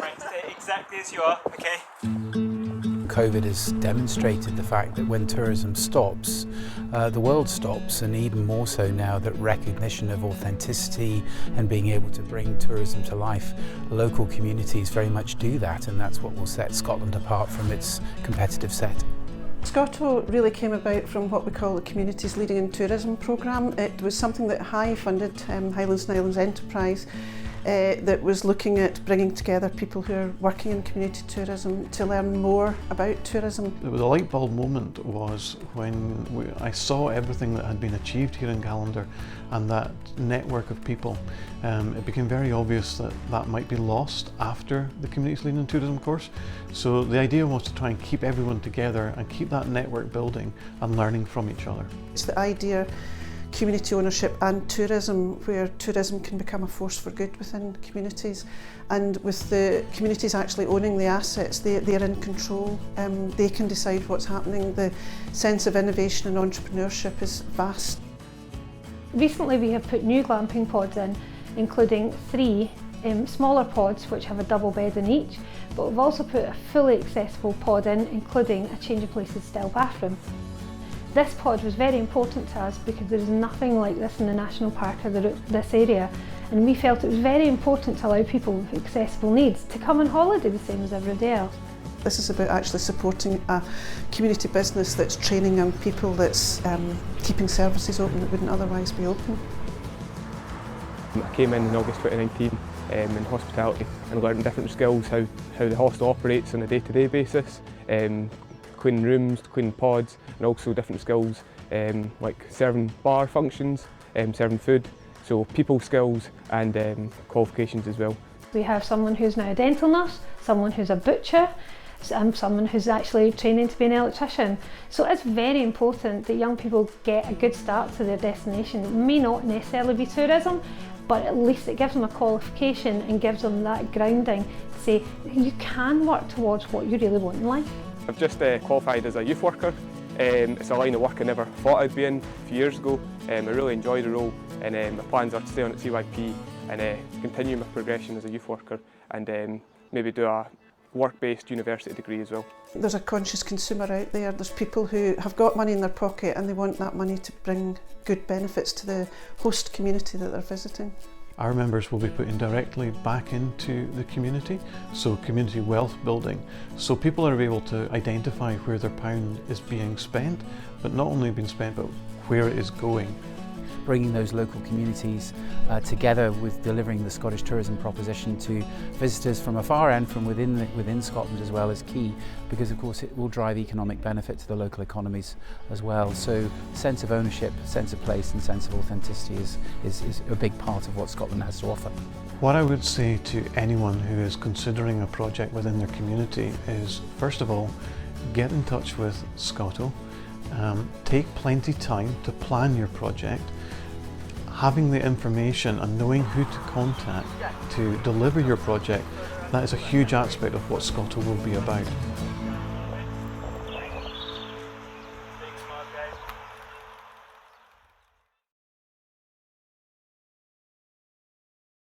Right, stay exactly as you are, okay? COVID has demonstrated the fact that when tourism stops, the world stops, and even more so now that recognition of authenticity and being able to bring tourism to life, local communities very much do that, and that's what will set Scotland apart from its competitive set. SCOTO really came about from what we call the Communities Leading in Tourism programme. It was something that funded Highlands and Islands Enterprise, that was looking at bringing together people who are working in community tourism to learn more about tourism. The light bulb moment was when I saw everything that had been achieved here in Callander and that network of people. It became very obvious that that might be lost after the Communities Leading in Tourism course. So the idea was to try and keep everyone together and keep that network building and learning from each other. It's the idea community ownership and tourism, where tourism can become a force for good within communities, and with the communities actually owning the assets, they're in control, they can decide what's happening. The sense of innovation and entrepreneurship is vast. Recently we have put new glamping pods in, including 3 smaller pods which have a double bed in each, but we've also put a fully accessible pod in, including a change of places style bathroom. This pod was very important to us because there is nothing like this in the National Park or this area, and we felt it was very important to allow people with accessible needs to come on holiday the same as everybody else. This is about actually supporting a community business that's training young people, that's keeping services open that wouldn't otherwise be open. I came in August 2019 in hospitality and learned different skills, how the hostel operates on a day-to-day basis. Cleaning rooms, cleaning pods, and also different skills like serving bar functions, serving food, so people skills and qualifications as well. We have someone who's now a dental nurse, someone who's a butcher, and someone who's actually training to be an electrician. So it's very important that young people get a good start to their destination. It may not necessarily be tourism, but at least it gives them a qualification and gives them that grounding to say you can work towards what you really want in life. I've just qualified as a youth worker. It's a line of work I never thought I'd be in a few years ago. I really enjoy the role, and my plans are to stay on at CYP and continue my progression as a youth worker, and maybe do a work-based university degree as well. There's a conscious consumer out there. There's people who have got money in their pocket and they want that money to bring good benefits to the host community that they're visiting. Our members will be putting directly back into the community, so community wealth building. So people are able to identify where their pound is being spent, but not only being spent, but where it is going. Bringing those local communities together with delivering the Scottish tourism proposition to visitors from afar and from within Scotland as well is key, because of course it will drive economic benefit to the local economies as well. So sense of ownership, sense of place and sense of authenticity is a big part of what Scotland has to offer. What I would say to anyone who is considering a project within their community is, first of all, get in touch with SCOTO, take plenty time to plan your project. Having the information and knowing who to contact to deliver your project, that is a huge aspect of what SCOTO will be about.